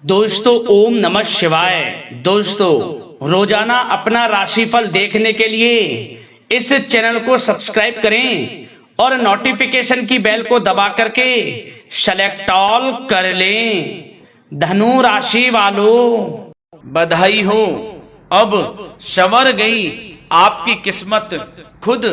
दोस्तों ओम नमः शिवाय। दोस्तों रोजाना अपना राशिफल देखने के लिए इस चैनल को सब्सक्राइब करें और नोटिफिकेशन की बेल को दबा करके सेलेक्ट ऑल कर लें। धनु राशि वालों बधाई हो, अब संवर गई आपकी किस्मत, खुद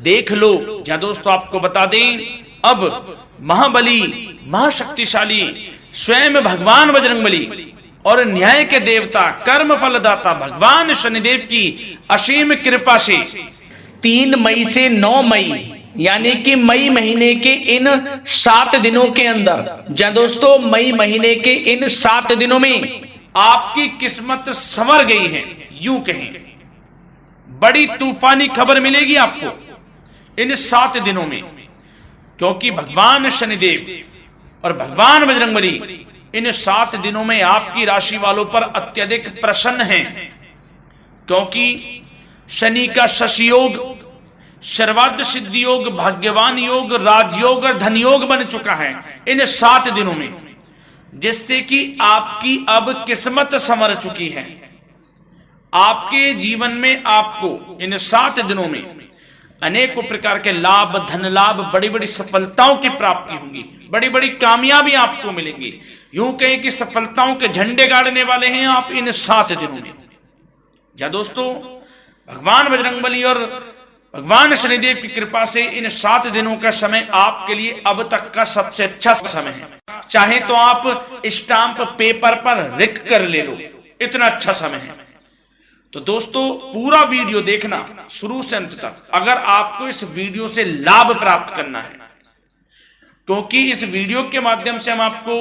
देख लो। या दोस्तों आपको बता दें, अब महाबली महाशक्तिशाली स्वयं भगवान बजरंगबली और न्याय के देवता कर्म फलदाता भगवान शनिदेव की असीम कृपा से 3 मई से 9 मई यानी कि मई महीने के इन 7 दिनों के अंदर, या दोस्तों मई महीने के इन 7 दिनों में आपकी किस्मत संवर गई है। यूं कहें, बड़ी तूफानी खबर मिलेगी आपको इन 7 दिनों में, क्योंकि भगवान शनिदेव और भगवान बजरंगबली इन 7 दिनों में आपकी राशि वालों पर अत्यधिक प्रसन्न हैं, क्योंकि शनि का शशि योग, सर्वार्थ सिद्धि योग, भाग्यवान योग, राजयोग और धन योग बन चुका है इन 7 दिनों में, जिससे कि आपकी अब किस्मत संवर चुकी है। आपके जीवन में आपको इन 7 दिनों में अनेकों प्रकार के लाभ, धन लाभ, बड़ी बड़ी सफलताओं की प्राप्ति होंगी, बड़ी बड़ी कामयाबी आपको मिलेंगी। यूं कहें कि सफलताओं के झंडे गाड़ने वाले हैं आप इन 7 दिनों में। या दोस्तों भगवान बजरंगबली और भगवान शनिदेव की कृपा से इन 7 दिनों का समय आपके लिए अब तक का सबसे अच्छा समय है। चाहे तो आप स्टाम्प पेपर पर लिख कर ले लो, इतना अच्छा समय है। तो दोस्तों पूरा वीडियो देखना शुरू से अंत तक, अगर आपको इस वीडियो से लाभ प्राप्त करना है, क्योंकि इस वीडियो के माध्यम से हम आपको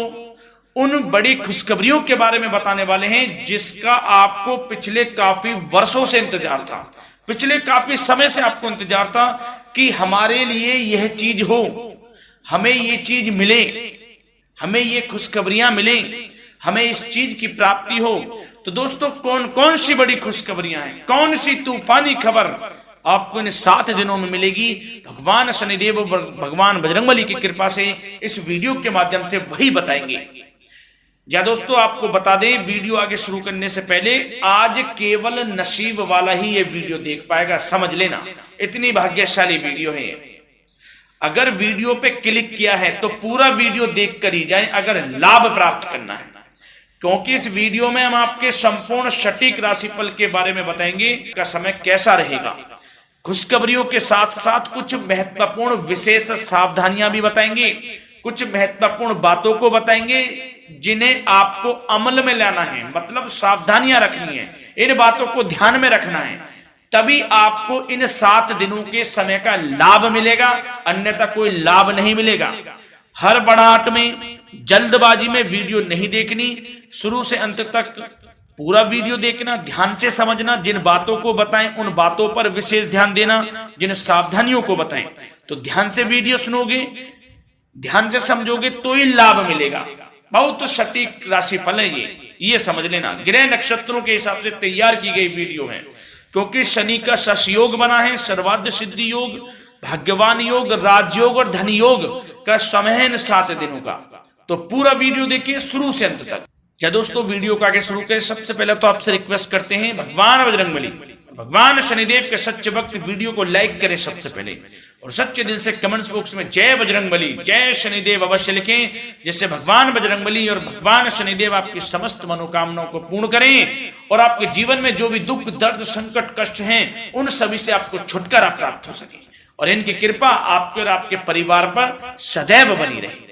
उन बड़ी खुशखबरियों के बारे में बताने वाले हैं जिसका आपको पिछले काफी वर्षों से इंतजार था, पिछले काफी समय से आपको इंतजार था कि हमारे लिए यह चीज हो, हमें ये चीज मिले, हमें ये खुशखबरियां मिले, हमें इस चीज की प्राप्ति हो। तो दोस्तों कौन कौन सी बड़ी खुशखबरियां हैं, कौन सी तूफानी खबर आपको इन 7 दिनों में मिलेगी, भगवान शनिदेव और भगवान बजरंगबली की कृपा से इस वीडियो के माध्यम से वही बताएंगे। या दोस्तों आपको बता दें, वीडियो आगे शुरू करने से पहले आज केवल नसीब वाला ही ये वीडियो देख पाएगा, समझ लेना, इतनी भाग्यशाली वीडियो है। अगर वीडियो पे क्लिक किया है तो पूरा वीडियो देख कर ही जाए अगर लाभ प्राप्त करना है, क्योंकि इस वीडियो में हम आपके संपूर्ण सटीक राशिफल के बारे में बताएंगे का समय कैसा रहेगा। खुशखबरियों के साथ साथ कुछ महत्वपूर्ण विशेष सावधानियां भी बताएंगे, कुछ महत्वपूर्ण बातों को बताएंगे जिन्हें आपको अमल में लाना है, मतलब सावधानियां रखनी है, इन बातों को ध्यान में रखना है, तभी आपको इन 7 दिनों के समय का लाभ मिलेगा, अन्यथा कोई लाभ नहीं मिलेगा। हड़बड़ाहट में, जल्दबाजी में वीडियो नहीं देखनी, शुरू से अंत तक पूरा वीडियो देखना, ध्यान से समझना, जिन बातों को बताएं उन बातों पर विशेष ध्यान देना, जिन सावधानियों को बताएं तो ध्यान से वीडियो सुनोगे, ध्यान से समझोगे तो ही लाभ मिलेगा। बहुत सटीक राशिफल है ये समझ लेना, ग्रह नक्षत्रों के हिसाब से तैयार की गई वीडियो है, क्योंकि शनि का शशि योग बना है, सर्वार्थ सिद्धि योग, भाग्यवान योग, राजयोग और धन योग का समय है इन 7 दिनों का। तो पूरा वीडियो देखिए शुरू से अंत तक। या दोस्तों वीडियो को आगे शुरू करें, सबसे पहले तो आपसे रिक्वेस्ट करते हैं, भगवान बजरंगबली, भगवान शनिदेव के सच्चे भक्त वीडियो को लाइक करें सबसे पहले, और सच्चे दिल से कमेंट्स बॉक्स में जय बजरंगबली, जय शनिदेव अवश्य लिखें, जिससे भगवान बजरंगबली और भगवान शनिदेव आपकी समस्त मनोकामनाओं को पूर्ण करें और आपके जीवन में जो भी दुख, दर्द, संकट, कष्ट हैं उन सभी से आपको छुटकारा प्राप्त हो सके और इनकी कृपा आपके और आपके परिवार पर सदैव बनी रहे।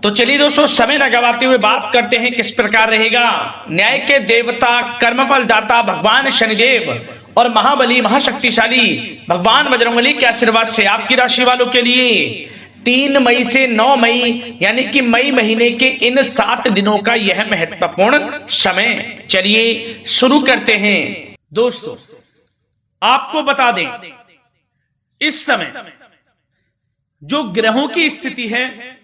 तो चलिए दोस्तों समय न गवाते हुए बात करते हैं किस प्रकार रहेगा न्याय के देवता, कर्मफल दाता भगवान शनिदेव और महाबली महाशक्तिशाली भगवान बजरंगबली के आशीर्वाद से आपकी राशि वालों के लिए 3 मई से 9 मई यानी कि मई महीने के इन 7 दिनों का यह महत्वपूर्ण समय। चलिए शुरू करते हैं। दोस्तों आपको बता दें, इस समय जो ग्रहों की स्थिति है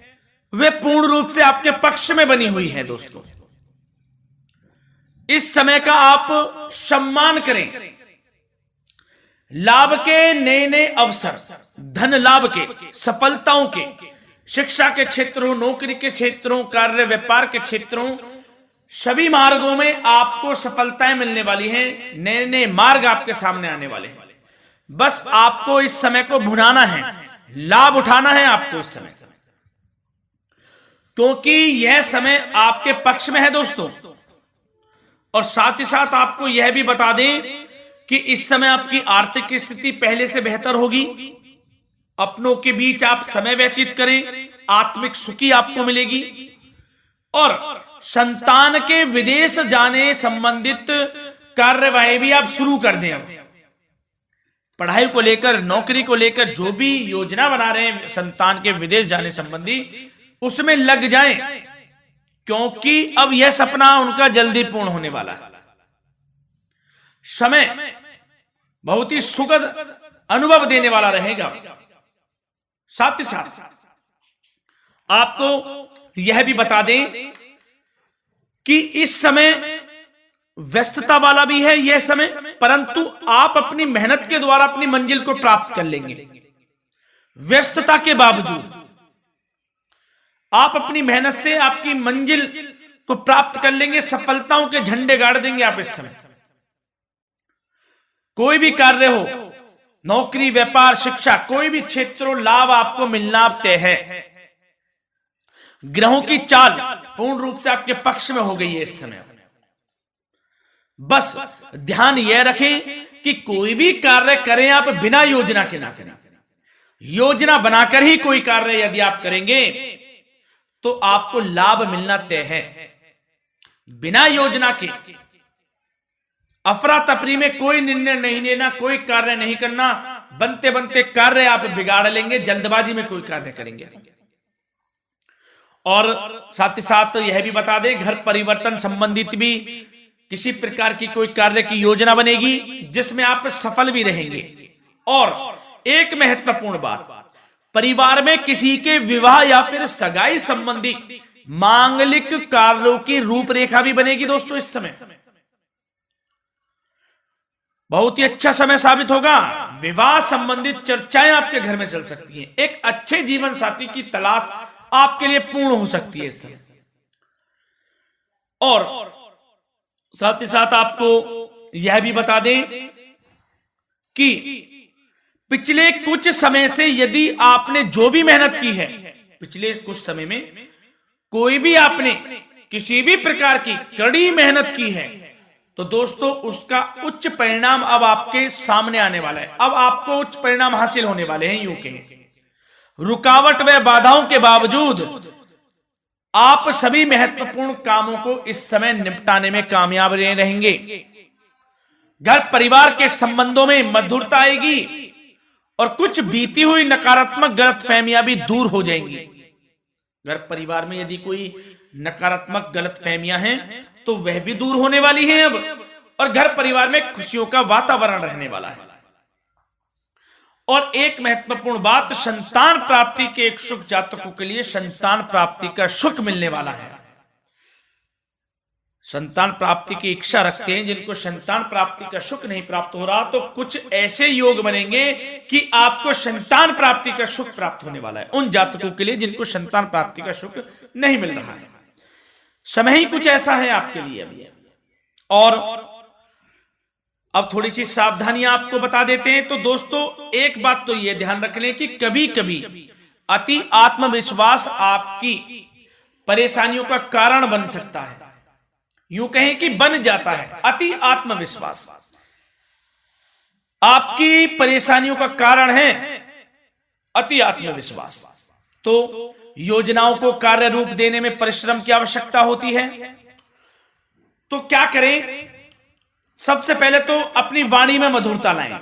वे पूर्ण रूप से आपके पक्ष में बनी हुई है। दोस्तों इस समय का आप सम्मान करें, लाभ के नए नए अवसर, धन लाभ के, सफलताओं के, शिक्षा के क्षेत्रों, नौकरी के क्षेत्रों, कार्य व्यापार के क्षेत्रों, सभी मार्गों में आपको सफलताएं मिलने वाली हैं, नए नए मार्ग आपके सामने आने वाले हैं। बस आपको इस समय को भुनाना है, लाभ उठाना है आपको इस समय, क्योंकि यह समय आपके पक्ष में है दोस्तों। और साथ ही साथ आपको यह भी बता दें कि इस समय आपकी आर्थिक स्थिति पहले से बेहतर होगी। अपनों के बीच आप समय व्यतीत करें, आत्मिक सुखी आपको मिलेगी। और संतान के विदेश जाने संबंधित कार्यवाही भी आप शुरू कर दें। पढ़ाई को लेकर, नौकरी को लेकर जो भी योजना बना रहे हैं संतान के विदेश जाने संबंधी, उसमें लग जाएं, क्योंकि अब यह सपना उनका जल्दी पूर्ण होने वाला है। समय बहुत ही सुखद अनुभव देने वाला रहेगा। साथ ही साथ आपको यह भी बता दें कि इस समय व्यस्तता वाला भी है यह समय, परंतु आप अपनी मेहनत के द्वारा अपनी मंजिल को प्राप्त कर लेंगे। व्यस्तता के बावजूद आप अपनी मेहनत से आपकी मंजिल को प्राप्त कर लेंगे, सफलताओं के झंडे गाड़ देंगे आप इस समय। कोई भी कार्य हो, नौकरी, व्यापार, शिक्षा, कोई भी क्षेत्र, लाभ आपको मिलना तय है। ग्रहों की चाल पूर्ण रूप से आपके पक्ष में हो गई है इस समय। बस ध्यान यह रखें कि कोई भी कार्य करें आप बिना योजना के ना करें। योजना बनाकर ही कोई कार्य यदि आप करेंगे तो आपको लाभ मिलना तय है। बिना योजना के अफरा तफरी में कोई निर्णय नहीं लेना, कोई कार्य नहीं करना। बनते बनते कार्य आप बिगाड़ लेंगे, जल्दबाजी में कोई कार्य करेंगे। और साथ ही साथ यह भी बता दें, घर परिवर्तन संबंधित भी किसी प्रकार की कोई कार्य की योजना बनेगी जिसमें आप सफल भी रहेंगे। और एक महत्वपूर्ण बात, परिवार में किसी के विवाह या फिर सगाई संबंधी मांगलिक कार्यों की रूपरेखा भी बनेगी दोस्तों इस समय। बहुत ही अच्छा समय साबित होगा। विवाह संबंधित चर्चाएं आपके घर में चल सकती हैं। एक अच्छे जीवन साथी की तलाश आपके लिए पूर्ण हो सकती है इस समय। और साथ ही साथ आपको यह भी बता दें कि पिछले कुछ समय से यदि आपने जो भी मेहनत की है, पिछले कुछ समय में कोई भी आपने किसी भी प्रकार की कड़ी मेहनत की है, तो दोस्तों उसका उच्च परिणाम अब आपके सामने आने वाला है। अब आपको उच्च परिणाम हासिल होने वाले हैं। यूं कहें, रुकावट व बाधाओं के बावजूद आप सभी महत्वपूर्ण कामों को इस समय निपटाने में कामयाब रहेंगे। घर परिवार के संबंधों में मधुरता आएगी और कुछ बीती हुई नकारात्मक गलतफहमियां भी दूर हो जाएंगी। घर परिवार में यदि कोई नकारात्मक गलतफहमियां हैं तो वह भी दूर होने वाली हैं अब, और घर परिवार में खुशियों का वातावरण रहने वाला है। और एक महत्वपूर्ण बात, संतान प्राप्ति के इच्छुक जातकों के लिए संतान प्राप्ति का सुख मिलने वाला है। संतान प्राप्ति की इच्छा रखते हैं जिनको संतान प्राप्ति का सुख नहीं प्राप्त हो रहा, तो कुछ ऐसे योग बनेंगे कि आपको संतान प्राप्ति का सुख प्राप्त होने वाला है। उन जातकों के लिए जिनको संतान प्राप्ति का सुख नहीं मिल रहा है, समय ही कुछ ऐसा है आपके लिए अभी। और अब थोड़ी सी सावधानियां आपको बता देते हैं। तो दोस्तों एक बात तो यह ध्यान रख लें कि कभी कभी अति आत्मविश्वास आपकी परेशानियों का कारण बन सकता है। यूं कहें कि बन जाता है। अति आत्मविश्वास आपकी परेशानियों का कारण है। अति आत्मविश्वास तो योजनाओं को कार्य रूप देने में परिश्रम की आवश्यकता होती है। तो क्या करें? सबसे पहले तो अपनी वाणी में मधुरता लाएं,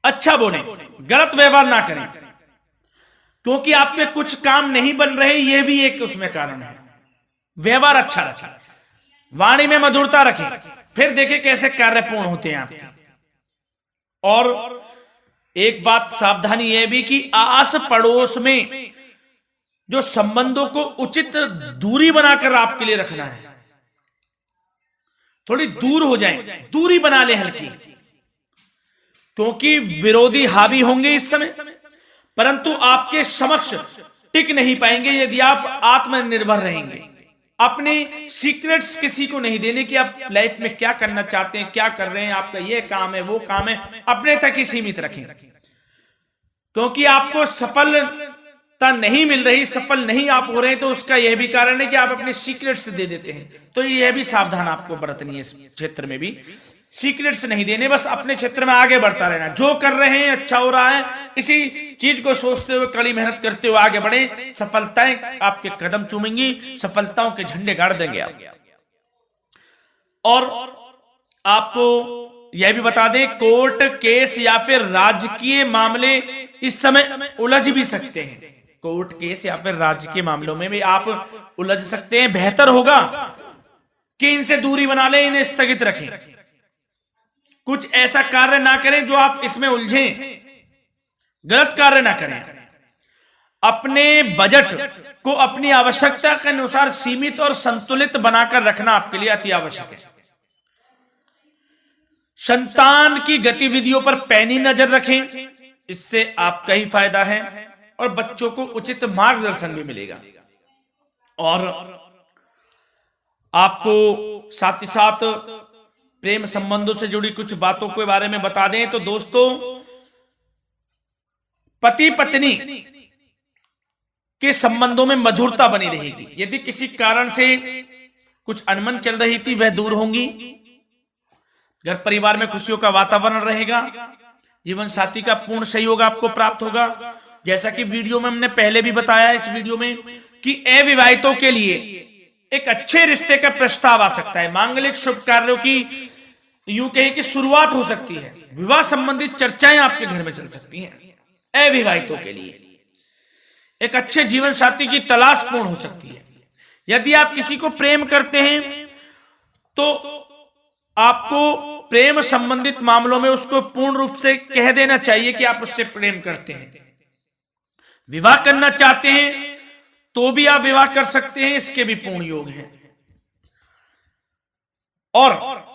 अच्छा बोलें, गलत व्यवहार ना करें, क्योंकि आप में कुछ काम नहीं बन रहे, यह भी एक उसमें कारण है। व्यवहार अच्छा रखें, वाणी में मधुरता रखें, फिर देखें कैसे कार्य पूर्ण होते हैं आपके। और एक बात सावधानी यह भी कि आस पड़ोस में जो संबंधों को उचित दूरी बनाकर आपके लिए रखना है। थोड़ी दूर हो जाएं, दूरी बना ले हल्की, क्योंकि विरोधी हावी होंगे इस समय, परंतु आपके समक्ष टिक नहीं पाएंगे यदि आप आत्मनिर्भर रहेंगे। अपने सीक्रेट्स किसी को नहीं देने कि आप लाइफ में क्या करना चाहते हैं, क्या कर रहे हैं, आपका ये काम है, वो काम है, अपने तक ही सीमित रखें। क्योंकि आपको सफलता नहीं मिल रही, सफल नहीं आप हो रहे हैं, तो उसका यह भी कारण है कि आप अपने सीक्रेट्स दे देते हैं। तो यह भी सावधान आपको बरतनी है इस क्षेत्र में भी। सीक्रेट्स नहीं देने, बस अपने क्षेत्र में आगे बढ़ता रहना। जो कर रहे हैं अच्छा हो रहा है, इसी चीज को सोचते हुए कड़ी मेहनत करते हुए आगे बढ़े। सफलताएं आपके कदम चूमेंगी, सफलताओं के झंडे गाड़ देंगे आप। और आपको यह भी बता दें, कोर्ट केस या फिर राजकीय मामले इस समय उलझ भी सकते हैं। कोर्ट केस या फिर राजकीय मामलों में भी आप उलझ सकते हैं। बेहतर होगा कि इनसे दूरी बना लें, इन्हें स्थगित रखें। कुछ ऐसा कार्य ना करें जो आप इसमें उलझें, गलत कार्य ना करें। अपने बजट को अपनी आवश्यकता के अनुसार सीमित और संतुलित बनाकर रखना आपके लिए अति आवश्यक है। संतान की गतिविधियों पर पैनी नजर रखें, इससे आपका ही फायदा है और बच्चों को उचित मार्गदर्शन भी मिलेगा। और आपको साथ ही साथ प्रेम संबंधों से जुड़ी कुछ बातों के बारे में बता दें तो दोस्तों, पति पत्नी के संबंधों में मधुरता बनी रहेगी। यदि किसी कारण से कुछ अनबन चल रही थी, वह दूर होंगी। घर परिवार में खुशियों का वातावरण रहेगा। जीवन साथी का पूर्ण सहयोग आपको प्राप्त होगा। जैसा कि वीडियो में हमने पहले भी बताया इस वीडियो में कि अविवाहितों के लिए एक अच्छे रिश्ते का प्रस्ताव आ सकता है। मांगलिक शुभ कार्यों की यूं कहें कि शुरुआत हो सकती है। विवाह संबंधित चर्चाएं आपके घर में चल सकती हैं। अविवाहितों के लिए एक अच्छे जीवन साथी की तलाश पूर्ण हो सकती है। यदि आप किसी को प्रेम करते हैं तो आपको प्रेम संबंधित मामलों में उसको पूर्ण रूप से कह देना चाहिए कि आप उससे प्रेम करते हैं। विवाह करना चाहते हैं तो भी आप विवाह कर सकते हैं, इसके भी पूर्ण योग हैं। और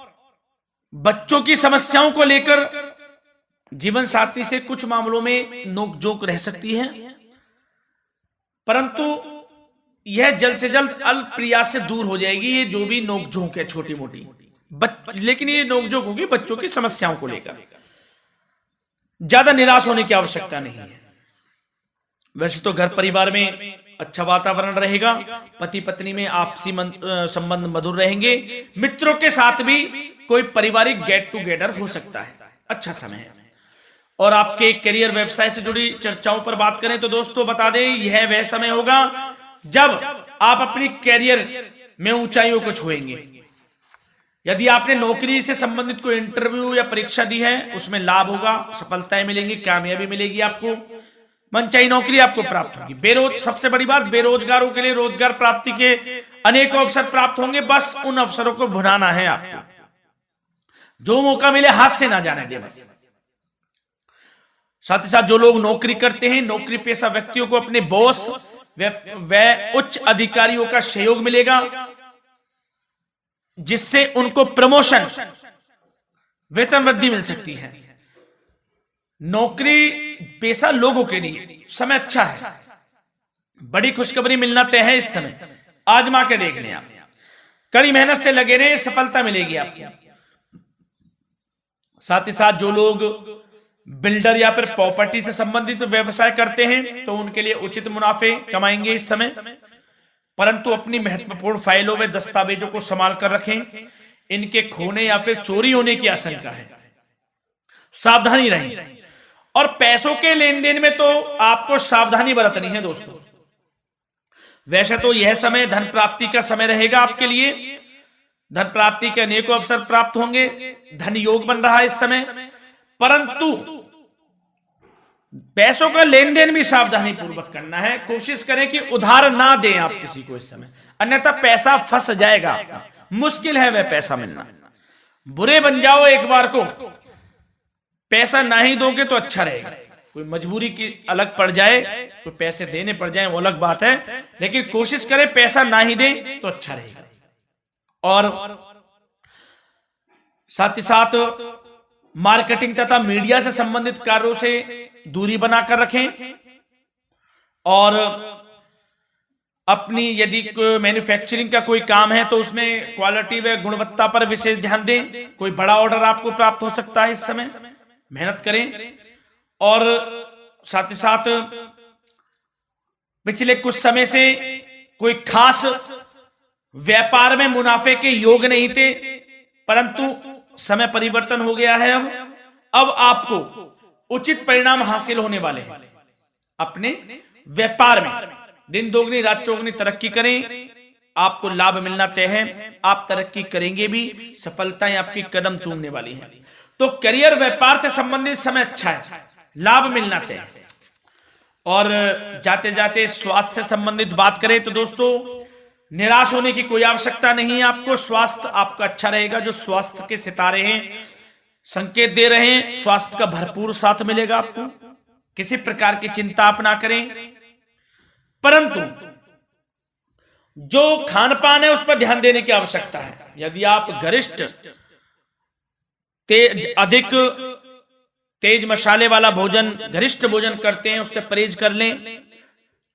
बच्चों की समस्याओं को लेकर जीवन साथी से कुछ मामलों में नोकझोंक रह सकती है, परंतु यह जल्द से जल्द अल्प प्रयास से दूर हो जाएगी। ये जो भी नोकझोंक है छोटी मोटी, लेकिन ये नोकझोंक होगी बच्चों की समस्याओं को लेकर। ज्यादा निराश होने की आवश्यकता नहीं है। वैसे तो घर परिवार में अच्छा वातावरण रहेगा। पति पत्नी में आपसी संबंध मधुर रहेंगे। मित्रों के साथ भी कोई पारिवारिक गेट टुगेदर हो सकता है। अच्छा समय है। और आपके करियर व्यवसाय से जुड़ी चर्चाओं पर बात करें तो दोस्तों बता दें, यह वह समय होगा जब आप अपनी करियर में ऊंचाइयों को छुएंगे। यदि आपने नौकरी से संबंधित कोई इंटरव्यू या परीक्षा दी है, उसमें लाभ होगा, सफलताएं मिलेंगी, कामयाबी मिलेगी। आपको मनचाही नौकरी आपको प्राप्त होगी। सबसे बड़ी बात, बेरोजगारों के लिए रोजगार प्राप्ति के अनेक अवसर प्राप्त होंगे। बस उन अवसरों को भुनाना है आपको। जो मौका मिले हाथ से ना जाने दे बस। साथ ही साथ जो लोग नौकरी करते हैं, नौकरी पेशा व्यक्तियों को अपने बॉस व उच्च अधिकारियों का सहयोग मिलेगा, जिससे उनको प्रमोशन, वेतन वृद्धि मिल सकती है। नौकरी पेशा लोगों के लिए समय अच्छा है। बड़ी खुशखबरी मिलना तय है इस समय। आजमा के देख लें आप। कड़ी मेहनत से लगे रहे, सफलता मिलेगी आपको। साथ ही साथ जो लोग बिल्डर या फिर प्रॉपर्टी से संबंधित व्यवसाय करते हैं तो उनके लिए उचित मुनाफे कमाएंगे इस समय। परंतु अपनी महत्वपूर्ण फाइलों व दस्तावेजों को संभाल कर रखें। इनके खोने या फिर चोरी होने की आशंका है। सावधानी रहें। और पैसों के लेन देन में तो आपको सावधानी बरतनी है दोस्तों। वैसे तो यह समय धन प्राप्ति का समय रहेगा आपके लिए। धन प्राप्ति के अनेकों अवसर प्राप्त होंगे। धन योग बन रहा है इस समय। परंतु पैसों का लेन देन भी सावधानी पूर्वक करना है। कोशिश करें कि उधार ना दें आप किसी को इस समय, अन्यथा पैसा फंस जाएगा आपका। मुश्किल है वह पैसा मिलना। बुरे बन जाओ एक बार को, पैसा ना ही दोगे तो अच्छा रहेगा। कोई मजबूरी की अलग पड़ जाए, कोई पैसे देने पड़ जाए वो अलग बात है, लेकिन कोशिश करें पैसा ना ही दें तो अच्छा रहेगा। और साथ ही साथ मार्केटिंग तथा मीडिया से संबंधित कार्यों से दूरी बनाकर रखें। और अपनी यदि मैन्युफैक्चरिंग का कोई काम है तो उसमें क्वालिटी व गुणवत्ता पर विशेष ध्यान दें। कोई बड़ा ऑर्डर आपको प्राप्त हो सकता है इस समय, मेहनत करें। और साथ ही साथ पिछले कुछ समय से कोई खास व्यापार में मुनाफे के योग नहीं थे, परंतु समय परिवर्तन हो गया है। अब आपको उचित परिणाम हासिल होने वाले हैं। अपने व्यापार में दिन दोगुनी रात चौगुनी तरक्की करें, आपको लाभ मिलना तय है। आप तरक्की करेंगे भी, सफलताएं आपकी कदम चूमने वाली हैं। तो करियर व्यापार से संबंधित समय अच्छा है, लाभ मिलना तय है। और जाते जाते स्वास्थ्य से संबंधित बात करें तो दोस्तों, निराश होने की कोई आवश्यकता नहीं है। आपको स्वास्थ्य आपका अच्छा रहेगा। जो स्वास्थ्य के सितारे हैं संकेत दे रहे हैं, स्वास्थ्य का भरपूर साथ मिलेगा आपको। किसी प्रकार की चिंता आप ना करें, परंतु जो खान पान है उस पर ध्यान देने की आवश्यकता है। यदि आप गरिष्ठ अधिक तेज मसाले वाला भोजन, गरिष्ठ भोजन करते हैं, उससे परहेज कर लें,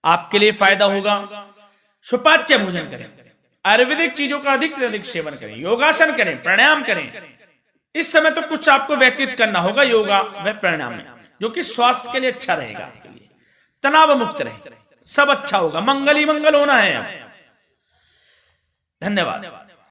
आपके लिए फायदा होगा। सुपाच्य भोजन करें, आयुर्वेदिक चीजों का अधिक से अधिक सेवन करें, योगासन करें, प्राणायाम करें। इस समय तो कुछ आपको व्यतीत करना होगा योगा व प्राणायाम में, जो कि स्वास्थ्य के लिए अच्छा रहेगा, आपके लिए तनाव मुक्त रहे, सब अच्छा होगा। मंगल ही मंगल होना है। धन्यवाद।